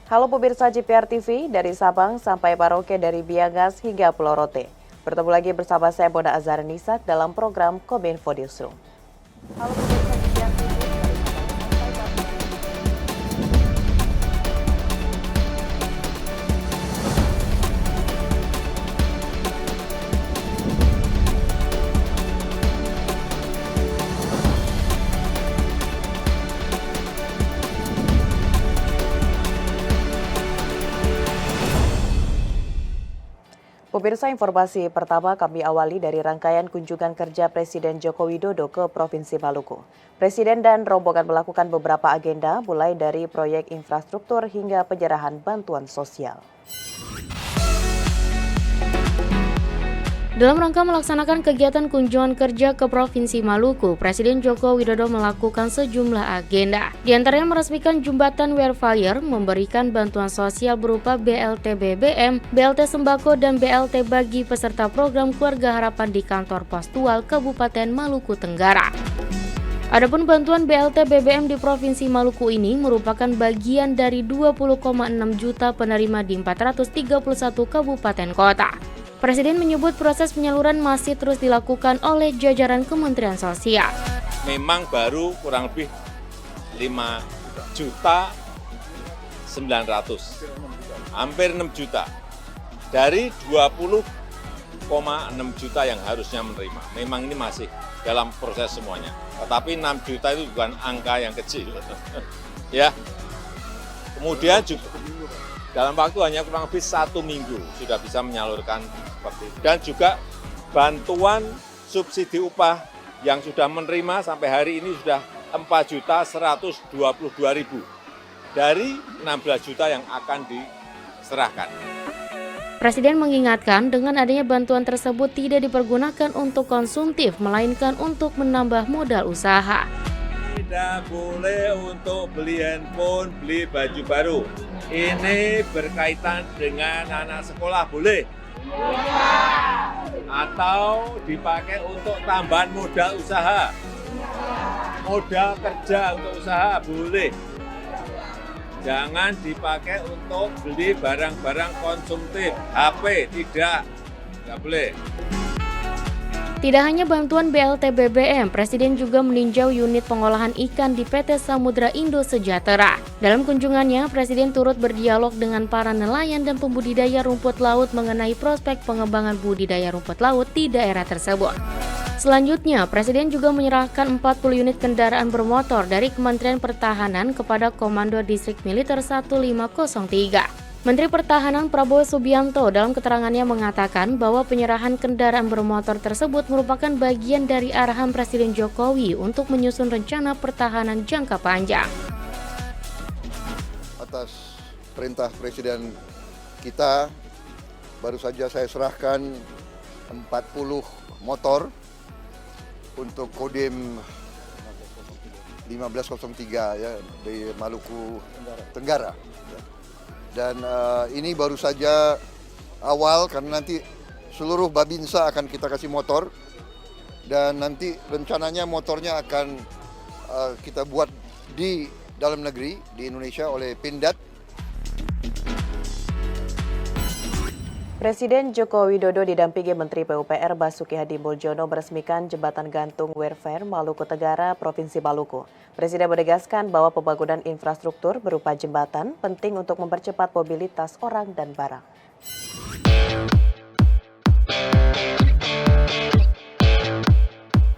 Halo pemirsa JPR TV, dari Sabang sampai Merauke, dari Biangas hingga Pulau Rote. Bertemu lagi bersama saya Bona Azhar Nisak dalam program Kominfo Newsroom. Halo pemirsa JPR TV, dari Sabang sampai Pemirsa, informasi pertama kami awali dari rangkaian kunjungan kerja Presiden Joko Widodo ke Provinsi Maluku. Presiden dan rombongan melakukan beberapa agenda, mulai dari proyek infrastruktur hingga penyerahan bantuan sosial. Dalam rangka melaksanakan kegiatan kunjungan kerja ke Provinsi Maluku, Presiden Joko Widodo melakukan sejumlah agenda. Di antaranya meresmikan jembatan Werfire, memberikan bantuan sosial berupa BLT BBM, BLT Sembako, dan BLT bagi peserta program Keluarga Harapan di kantor Postual Kabupaten Maluku Tenggara. Adapun bantuan BLT BBM di Provinsi Maluku ini merupakan bagian dari 20,6 juta penerima di 431 kabupaten kota. Presiden menyebut proses penyaluran masih terus dilakukan oleh jajaran Kementerian Sosial. Memang baru kurang lebih 5 juta 900, hampir 6 juta dari 20,6 juta yang harusnya menerima. Memang ini masih dalam proses semuanya. Tetapi 6 juta itu bukan angka yang kecil. Ya. Kemudian juga dalam waktu hanya kurang lebih 1 minggu sudah bisa menyalurkan seperti itu. Dan juga bantuan subsidi upah yang sudah menerima sampai hari ini sudah 4.122.000 dari 16 juta yang akan diserahkan. Presiden mengingatkan dengan adanya bantuan tersebut tidak dipergunakan untuk konsumtif, melainkan untuk menambah modal usaha. Tidak boleh untuk beli handphone, beli baju baru. Ini berkaitan dengan anak sekolah, boleh? Atau dipakai untuk tambahan modal usaha. Modal kerja untuk usaha, boleh. Jangan dipakai untuk beli barang-barang konsumtif, HP, tidak boleh. Tidak hanya bantuan BLT BBM, Presiden juga meninjau unit pengolahan ikan di PT Samudra Indo Sejahtera. Dalam kunjungannya, Presiden turut berdialog dengan para nelayan dan pembudidaya rumput laut mengenai prospek pengembangan budidaya rumput laut di daerah tersebut. Selanjutnya, Presiden juga menyerahkan 40 unit kendaraan bermotor dari Kementerian Pertahanan kepada Komando Distrik Militer 1503. Menteri Pertahanan Prabowo Subianto dalam keterangannya mengatakan bahwa penyerahan kendaraan bermotor tersebut merupakan bagian dari arahan Presiden Jokowi untuk menyusun rencana pertahanan jangka panjang. Atas perintah Presiden kita, baru saja saya serahkan 40 motor untuk Kodim 1503 ya, di Maluku Tenggara. Dan ini baru saja awal, karena nanti seluruh Babinsa akan kita kasih motor. Dan nanti rencananya motornya akan kita buat di dalam negeri, di Indonesia oleh Pindad. Presiden Joko Widodo didampingi Menteri PUPR Basuki Hadimuljono meresmikan jembatan gantung Werfire Maluku Tenggara, Provinsi Maluku. Presiden menegaskan bahwa pembangunan infrastruktur berupa jembatan penting untuk mempercepat mobilitas orang dan barang.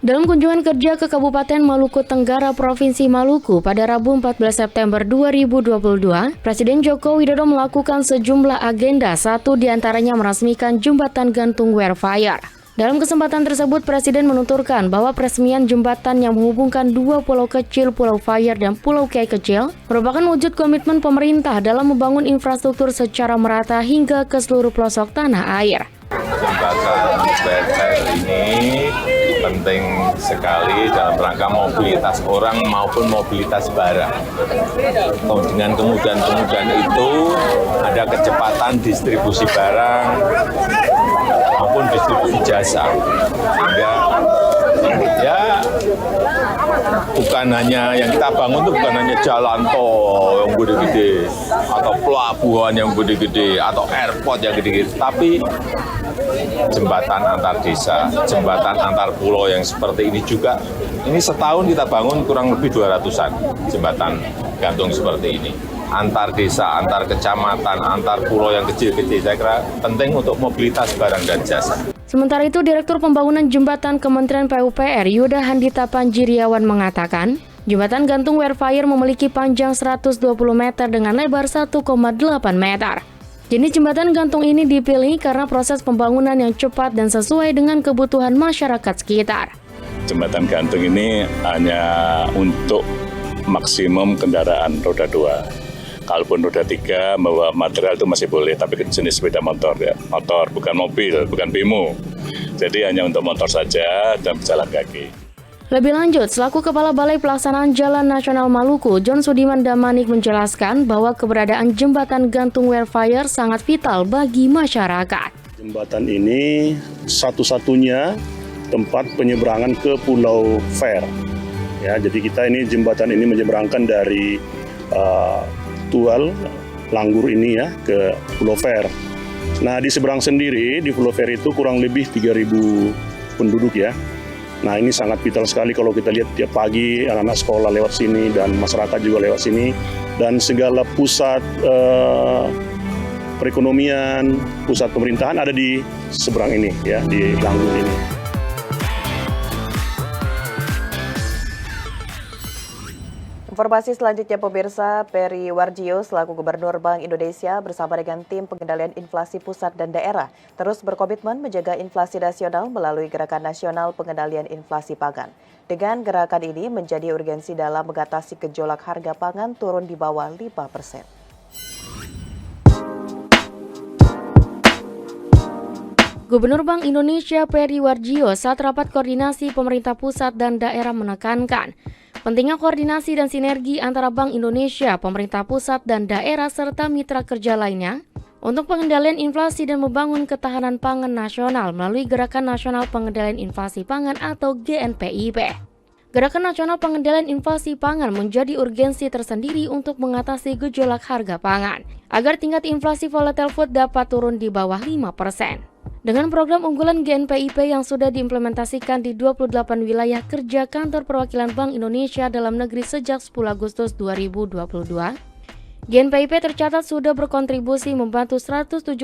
Dalam kunjungan kerja ke Kabupaten Maluku Tenggara, Provinsi Maluku pada Rabu 14 September 2022, Presiden Joko Widodo melakukan sejumlah agenda, satu diantaranya meresmikan jembatan gantung Werfire. Dalam kesempatan tersebut, Presiden menuturkan bahwa peresmian jembatan yang menghubungkan dua pulau kecil, Pulau Fire dan Pulau Kei Kecil, merupakan wujud komitmen pemerintah dalam membangun infrastruktur secara merata hingga ke seluruh pelosok tanah air. Jembatan Werfire ini penting sekali dalam rangka mobilitas orang maupun mobilitas barang. Dengan kemudahan-kemudahan itu ada kecepatan distribusi barang maupun distribusi jasa, sehingga Ya, bukan hanya yang kita bangun itu bukan hanya jalan tol yang gede-gede, atau pelabuhan yang gede-gede, atau airport yang gede-gede, tapi jembatan antar desa, jembatan antar pulau yang seperti ini juga. Ini setahun kita bangun kurang lebih 200-an jembatan gantung seperti ini. Antar desa, antar kecamatan, antar pulau yang kecil-kecil, saya kira penting untuk mobilitas barang dan jasa. Sementara itu, Direktur Pembangunan Jembatan Kementerian PUPR Yuda Handita Panjiriawan mengatakan, jembatan gantung Wearfire memiliki panjang 120 meter dengan lebar 1,8 meter. Jenis jembatan gantung ini dipilih karena proses pembangunan yang cepat dan sesuai dengan kebutuhan masyarakat sekitar. Jembatan gantung ini hanya untuk maksimum kendaraan roda 2. Kalaupun roda 3 membawa material itu masih boleh, tapi jenis sepeda motor ya, motor bukan mobil, bukan bemo. Jadi hanya untuk motor saja dan berjalan kaki. Lebih lanjut, selaku Kepala Balai Pelaksanaan Jalan Nasional Maluku, John Sudiman Damanik menjelaskan bahwa keberadaan jembatan gantung Wearfire sangat vital bagi masyarakat. Jembatan ini satu-satunya tempat penyeberangan ke Pulau Fair. Ya, jadi kita ini jembatan ini menyeberangkan dari Tual, Langgur ini ya ke Pulau Fair. Nah, di seberang sendiri di Pulau Fair itu kurang lebih 3.000 penduduk ya. Nah, ini sangat vital sekali kalau kita lihat tiap pagi anak-anak sekolah lewat sini dan masyarakat juga lewat sini, dan segala pusat perekonomian, pusat pemerintahan ada di seberang ini ya, di Langgur ini. Informasi selanjutnya pemirsa, Peri Warjio selaku Gubernur Bank Indonesia bersama dengan tim pengendalian inflasi pusat dan daerah terus berkomitmen menjaga inflasi nasional melalui Gerakan Nasional Pengendalian Inflasi Pangan. Dengan gerakan ini menjadi urgensi dalam mengatasi gejolak harga pangan turun di bawah 5%. Gubernur Bank Indonesia Peri Warjio saat rapat koordinasi pemerintah pusat dan daerah menekankan pentingnya koordinasi dan sinergi antara Bank Indonesia, pemerintah pusat dan daerah serta mitra kerja lainnya untuk pengendalian inflasi dan membangun ketahanan pangan nasional melalui Gerakan Nasional Pengendalian Inflasi Pangan atau GNPIP. Gerakan Nasional Pengendalian Inflasi Pangan menjadi urgensi tersendiri untuk mengatasi gejolak harga pangan agar tingkat inflasi volatile food dapat turun di bawah 5%. Dengan program unggulan GNPIP yang sudah diimplementasikan di 28 wilayah kerja kantor perwakilan Bank Indonesia dalam negeri sejak 10 Agustus 2022, GNPIP tercatat sudah berkontribusi membantu 179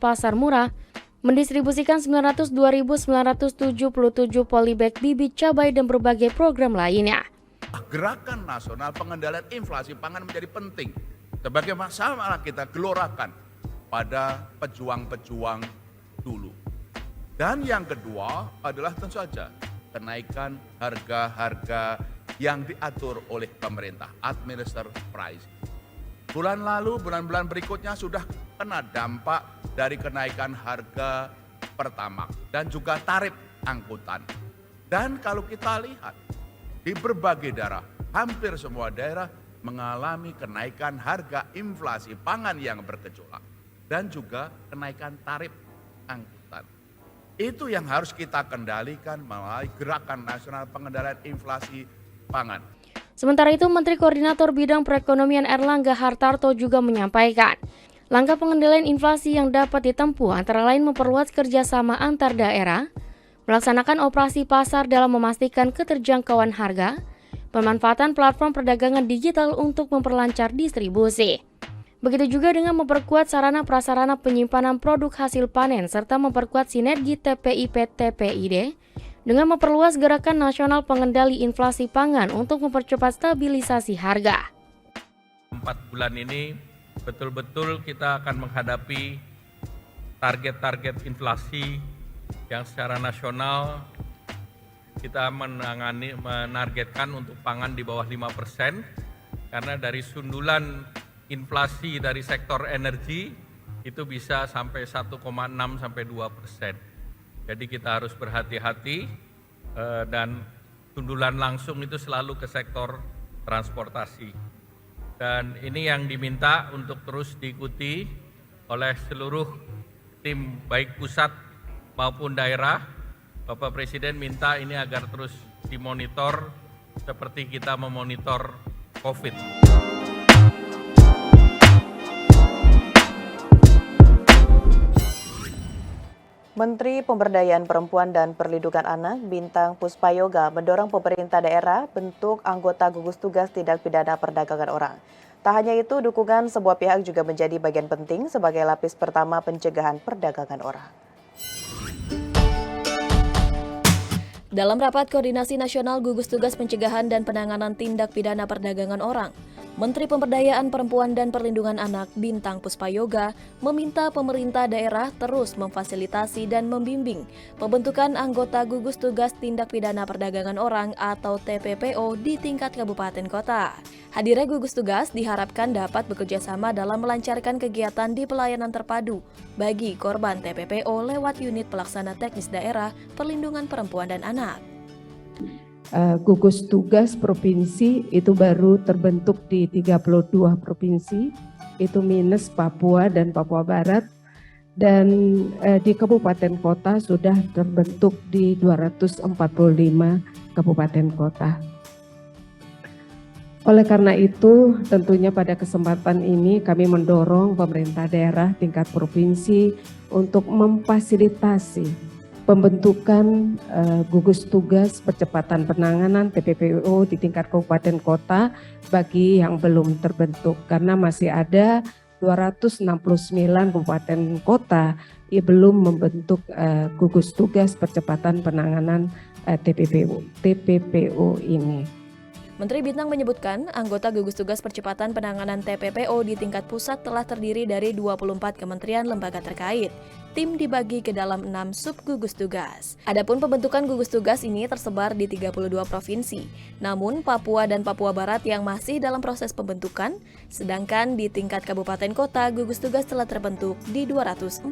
pasar murah mendistribusikan 902.977 polybag bibit cabai dan berbagai program lainnya. Gerakan Nasional Pengendalian Inflasi Pangan menjadi penting sebagai masalah kita gelorakan pada pejuang-pejuang dulu. Dan yang kedua adalah tentu saja kenaikan harga-harga yang diatur oleh pemerintah, administered price. Bulan lalu, bulan-bulan berikutnya sudah kena dampak dari kenaikan harga Pertamax dan juga tarif angkutan. Dan kalau kita lihat di berbagai daerah, hampir semua daerah mengalami kenaikan harga inflasi pangan yang bergejolak dan juga kenaikan tarif angkutan. Itu yang harus kita kendalikan melalui Gerakan Nasional Pengendalian Inflasi Pangan. Sementara itu, Menteri Koordinator Bidang Perekonomian Erlangga Hartarto juga menyampaikan, langkah pengendalian inflasi yang dapat ditempuh antara lain memperluas kerjasama antar daerah, melaksanakan operasi pasar dalam memastikan keterjangkauan harga, pemanfaatan platform perdagangan digital untuk memperlancar distribusi. Begitu juga dengan memperkuat sarana-prasarana penyimpanan produk hasil panen serta memperkuat sinergi TPIP-TPID dengan memperluas Gerakan Nasional Pengendali Inflasi Pangan untuk mempercepat stabilisasi harga. 4 bulan ini betul-betul kita akan menghadapi target-target inflasi yang secara nasional kita menargetkan untuk pangan di bawah 5%, karena dari sundulan inflasi dari sektor energi itu bisa sampai 1,6 sampai 2%. Jadi kita harus berhati-hati dan sundulan langsung itu selalu ke sektor transportasi. Dan ini yang diminta untuk terus diikuti oleh seluruh tim baik pusat maupun daerah Bapak Presiden minta ini agar terus dimonitor seperti kita memonitor COVID. Menteri Pemberdayaan Perempuan dan Perlindungan Anak Bintang Puspayoga mendorong pemerintah daerah bentuk anggota gugus tugas tindak pidana perdagangan orang. Tak hanya itu, dukungan sebuah pihak juga menjadi bagian penting sebagai lapis pertama pencegahan perdagangan orang. Dalam rapat koordinasi nasional gugus tugas pencegahan dan penanganan tindak pidana perdagangan orang, Menteri Pemberdayaan Perempuan dan Perlindungan Anak Bintang Puspayoga meminta pemerintah daerah terus memfasilitasi dan membimbing pembentukan anggota gugus tugas tindak pidana perdagangan orang atau TPPO di tingkat kabupaten kota. Hadirnya gugus tugas diharapkan dapat bekerja sama dalam melancarkan kegiatan di pelayanan terpadu bagi korban TPPO lewat unit pelaksana teknis daerah perlindungan perempuan dan anak. Gugus tugas provinsi itu baru terbentuk di 32 provinsi, itu minus Papua dan Papua Barat, dan di kabupaten kota sudah terbentuk di 245 kabupaten kota. Oleh karena itu, tentunya pada kesempatan ini kami mendorong pemerintah daerah tingkat provinsi untuk memfasilitasi pembentukan gugus tugas percepatan penanganan TPPO di tingkat kabupaten kota bagi yang belum terbentuk, karena masih ada 269 kabupaten kota yang belum membentuk gugus tugas percepatan penanganan TPPO ini. Menteri Bintang menyebutkan anggota gugus tugas percepatan penanganan TPPO di tingkat pusat telah terdiri dari 24 kementerian lembaga terkait. Tim dibagi ke dalam 6 sub gugus tugas. Adapun pembentukan gugus tugas ini tersebar di 32 provinsi. Namun Papua dan Papua Barat yang masih dalam proses pembentukan, sedangkan di tingkat kabupaten kota gugus tugas telah terbentuk di 245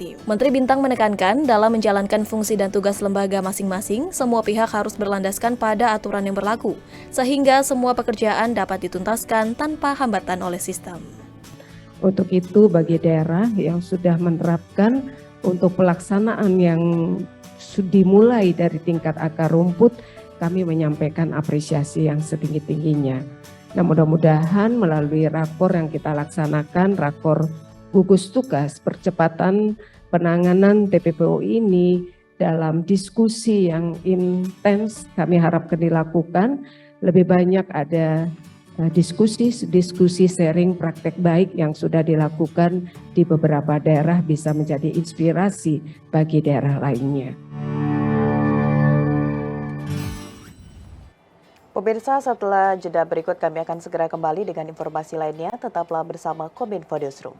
tim. Menteri Bintang menekankan dalam menjalankan fungsi dan tugas lembaga masing-masing, semua pihak harus berlandaskan pada aturan yang berlaku, sehingga semua pekerjaan dapat dituntaskan tanpa hambatan oleh sistem. Untuk itu bagi daerah yang sudah menerapkan untuk pelaksanaan yang dimulai dari tingkat akar rumput, kami menyampaikan apresiasi yang setinggi-tingginya. Nah, mudah-mudahan melalui rakor yang kita laksanakan, rakor gugus tugas percepatan penanganan TPPO ini dalam diskusi yang intens kami harapkan dilakukan, lebih banyak ada diskusi sharing praktek baik yang sudah dilakukan di beberapa daerah bisa menjadi inspirasi bagi daerah lainnya. Pemirsa, setelah jeda berikut kami akan segera kembali dengan informasi lainnya. Tetaplah bersama Kominfo Newsroom.